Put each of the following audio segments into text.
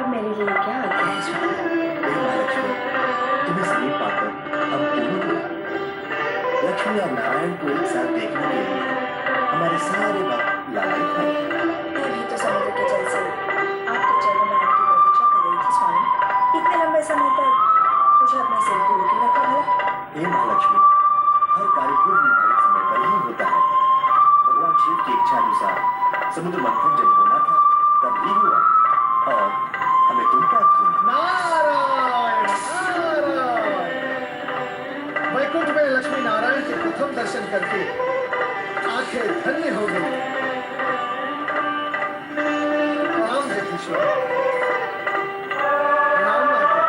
अब मेरे लिए क्या आता है स्वामी? महालक्ष्मी, तुम्हें समीप पाकर हम दोनों को लक्ष्मी और नारायण को एक साथ देखने के लिए हमारे सारे भक्त लालायित हैं। मैं भी तो समुद्र के जल से आपके चरणों में आने की प्रतीक्षा कर रही थी स्वामी। इतने लंबे समय तक मुझे अपना सिर भूल के रखा भला। हे महालक्ष्मी, हर कार्य पूर्व निर्धारित समय पर ही होता है। भगवान शिव की इच्छा अनुसार समुद्र मंथन जब होना था तब ही हुआ और हमें तुम प्राप्त हुई। नारायण नारायण। वैकुंठ में लक्ष्मी नारायण के प्रथम दर्शन करके आंखें धन्य हो गई। प्रणाम जगदीश्वर, प्रणाम माता।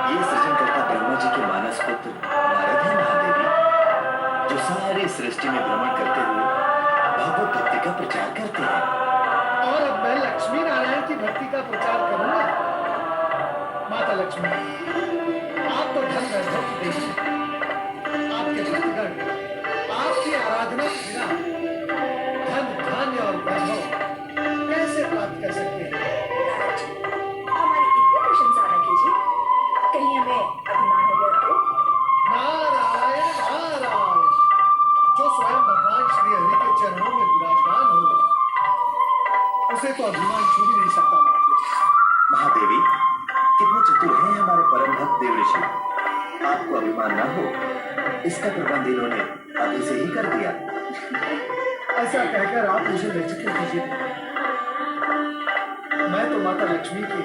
ये सृजनकर्ता ब्रह्मा जी के मानस पुत्र नारद है महादेवी, जो सारी सृष्टि में भ्रमण करते हुए भगवत भक्ति का प्रचार करते हैं। और अब मैं लक्ष्मी नारायण की भक्ति का प्रचार करूंगा। माता लक्ष्मी, आप तो धन वैभव की देवी, आपके भक्तगण आपकी आराधना के बिना धन धान्य और वैभव कैसे प्राप्त कर सकते हैं? नारद जी, हमारी इतनी प्रशंसा न कीजिए, कहीं हमें अभिमान हो गया तो। नारायण नारायण। जो स्वयं भगवान श्री हरि के चरणों में विराजमान होगा उसे तो अभिमान छू भी नहीं सकता। महादेवी, कितने चतुर हैं हमारे परम भक्त देव ऋषि। आपको अभिमान न हो इसका प्रबंध इन्होंने अभी से ही कर दिया। ऐसा कहकर आप मुझे लज्जित कीजिए। मैं तो माता लक्ष्मी के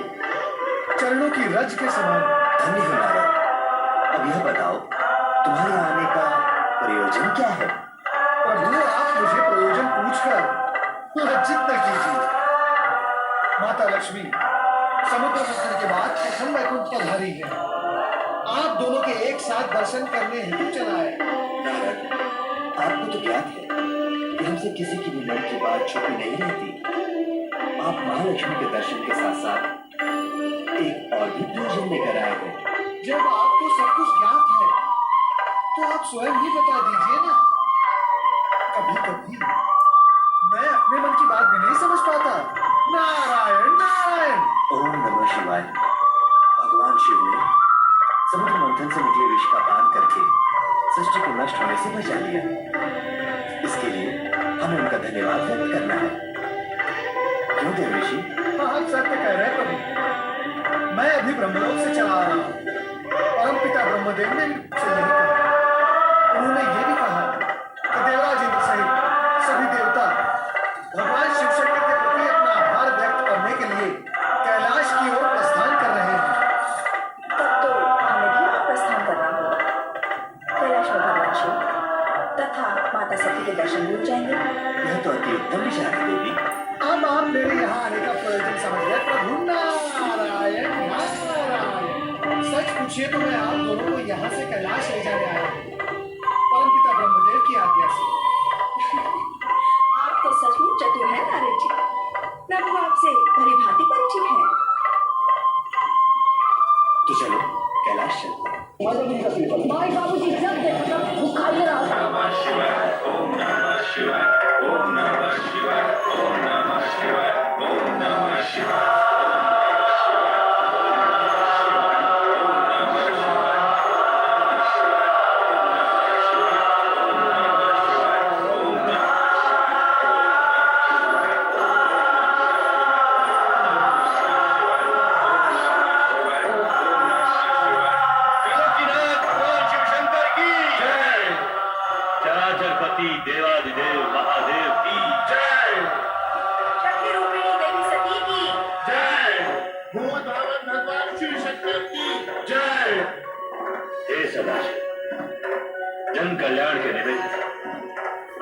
चरणों की रज के समान हूं। धन्य हो नारद। अब यह बताओ, तुम्हारे आने का प्रयोजन क्या है? प्रभु, आप मुझे प्रयोजन पूछकर लज्जित न कीजिए। माता लक्ष्मी समुद्र मंथन के बाद प्रथम वैकुंठ पधारी है। आप दोनों के एक साथ दर्शन करने हेतु चला है। नारद, आपको तो ज्ञात है कि हमसे किसी की भी मन की बात छुपी नहीं रहती। आप महालक्ष्मी के दर्शन के साथ साथ एक और भी प्रयोजन लेकर आए हैं। जब आपको सब कुछ ज्ञात है तो आप स्वयं ही बता दीजिए ना। कभी कभी मैं अपने मन की बात भी नहीं समझ पाता। नारायण नारायण। ओम नमः शिवाय। भगवान शिव ने समुद्र मंथन से निकले विष का पान करके सृष्टि को नष्ट होने से बचा लिया। इसके लिए हमें उनका धन्यवाद व्यक्त करना है। क्यों देव ऋषि? आप सत्य कह रहे हैं प्रभु। मैं अभी ब्रह्मलोक से चला आ रहा हूँ। परम पिता ब्रह्मदेव ने मुझसे यही कहा। उन्होंने ये भी कहा कि देवराज इंद्र सहित सभी देवता भगवान शिव शंकर के प्रति अपना आभार व्यक्त करने के लिए कैलाश की ओर प्रस्थान कर रहे हैं। तब तो हमें भी प्रस्थान करना होगा। कैलाश में भगवान शिव तथा माता सती के दर्शन भी हो जाएंगे। यह तो अति उत्तम विचार है देवी। अब आप मेरे यहाँ आने का प्रयोजन समझ गए प्रभु। नारायण नारायण। सच पूछिए तो मैं आप दोनों को यहाँ से कैलाश ले जाने आया हूँ, परमपिता ब्रह्मदेव की आज्ञा से। आप तो सचमुच चतुर हैं नारद जी। प्रभु आपसे भली भांति परिचित है। तो चलो कैलाश चलते हैं। भाई बाबूजी जब देखो तब खाइए रहा। नमः शिवाय ओम नमः शिवाय ओम नमः शिवाय ओम नमः शिवाय ओम नमः शिवाय। देवादिदेव महादेव की जय। शक्ति रूपिणी देवी सती की जय। भूधावन भगवान शिव शंकर की जय। हे सदाशिव, जन कल्याण के निमित्त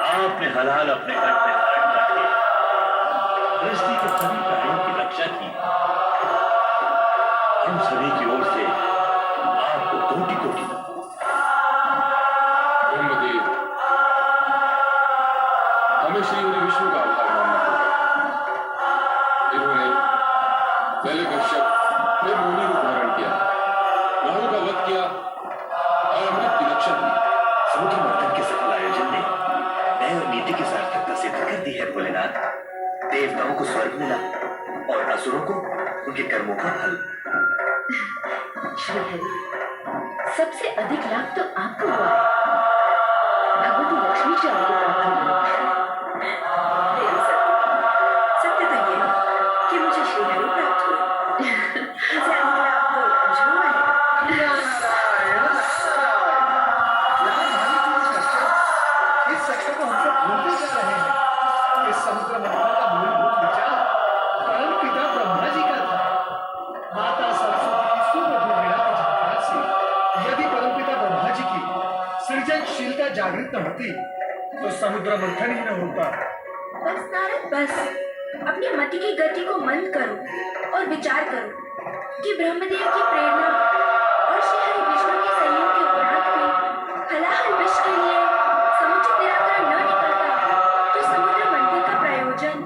आपने हलाल अपने कंठ में धारण करके सृष्टि के सभी प्राणियों की रक्षा की। हम सभी की ओर से आपको कोटि कोटि ब्रह्मदेव, हमें श्री हरि विष्णु का आभार मानना होगा। इन्होंने पहले कश्यप फिर मुनि रूप धारण किया, राहु का वध किया और अमृत की रक्षा की। समुद्र मंथन के सफल आयोजन ने न्याय और नीति की सार्थकता सिद्ध कर दी है भोलेनाथ। देवताओं को स्वर्ग मिला, असुरों को उनके कर्मों का फल। श्रीहरि, सबसे अधिक लाभ तो आपको हुआ है। भगवती लक्ष्मी से आपको प्राप्त हुई। देवी सत्य, सत्य तो ये है कि मुझे श्रीहरि प्राप्त हुए। इनसे अधिक लाभ तो मुझे हुआ है। नारायण नारायण। इस सत्य को हम सब भूलते जा रहे हैं। इस समुद्र मंथन का मूलभूत विचार परम पिता ब्रह्मा जी का था। माता सरस्वती की सुमधुर वीणा के झंकार से यदि परम पिता ब्रह्मा जी की सृजनशीलता जागृत न होती तो समुद्र मंथन ही न होता। बस नारद बस, अपनी मति की गति को मंद करो और विचार करो कि ब्रह्मदेव की प्रेरणा और श्री हरि विष्णु के सहयोग के उपरांत भी हलाहल विष के लिए समुचित निराकरण न निकलता तो समुद्र मंथन का प्रयोजन,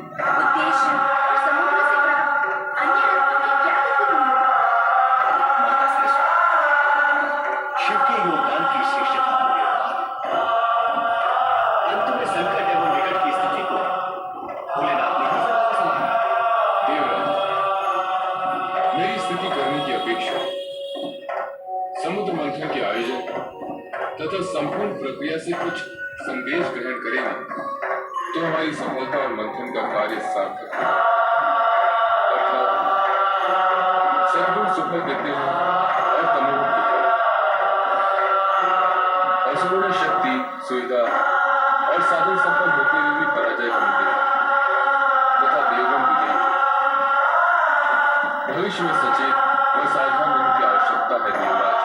उद्देश्य और समुद्र से प्राप्त अन्य रत्नों की क्या गति हुई? माता सरस्वती, शिव के योगदान की श्रेष्ठता को अंत में संकट एवं विकट की स्थिति को भोलेनाथ ने ही संभाला। देवराज, मेरी स्तुति करने की अपेक्षा समुद्र मंथन के आयोजन तथा संपूर्ण प्रक्रिया से कुछ संदेश ग्रहण करेंगे तो हमारी सफलता और मंथन का कार्य सार्थक है। अर्थात सद्गुण सुफल देते हैं और तमोगुण विफल। असुरों में शक्ति, सुविधा और साधन संपन्न होते हुए भी पराजय का मिलते हैं तथा देवगण विजयी है। भविष्य में सचेत व सावधान रहने की आवश्यकता है देवराज।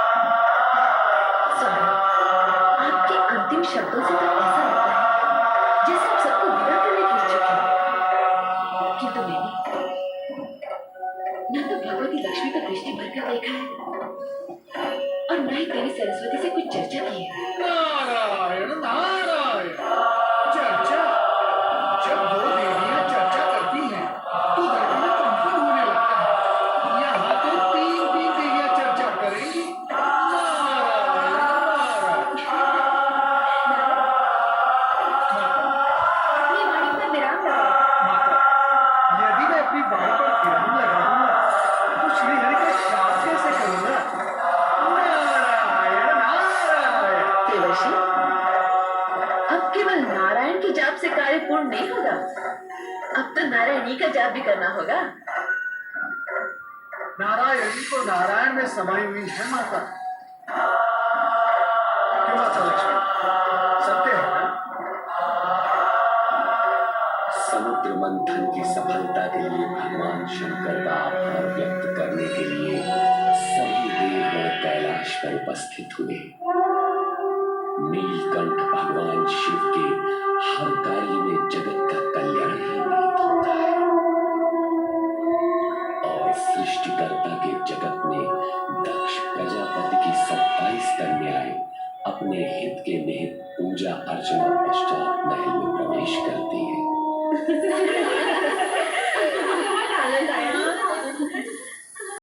स्वामी, आपके अंतिम शब्दों से तो ऐसा लगता है जैसे आप सबको विदा करने की इच्छुक हैं। किंतु मैंने न तो भगवती लक्ष्मी को दृष्टि भरकर देखा है और न ही देवी सरस्वती से कुछ चर्चा की है। नारायण नारायण। चर्चा, जब दो देवियां चर्चा करती हैं तो धरती में कंपन होने लगता है। यहाँ तो तीन तीन देवियां चर्चा करेंगी। नारायण अपनी वाणी पर विराम लगाओ। माता, यदि मैं अपनी वाणी पर विराम लगा दूंगा तो श्रीहरि का श्राप कैसे करूंगा? नारायण नारायण। देवर्षि, अब केवल नारायण के जाप से कार्य पूर्ण नहीं होगा, अब तो नारायणी का जाप भी करना होगा। नारायणी तो नारायण में समाई हुई है माता। क्यों माता लक्ष्मी, सत्य है ना? समुद्र मंथन की सफलता के लिए भगवान शंकर का आभार व्यक्त करने के लिए सभी देवगण कैलाश पर उपस्थित हुए। नीलकंठ भगवान शिव के हर कार्य में जगत का कल्याण ही निहित होता है और सृष्टिकर्ता के जगत में दक्ष प्रजापति की 27 कन्याएं अपने हित के निहित पूजा अर्चना पश्चात महल में प्रवेश करती हैं। आनंद आया।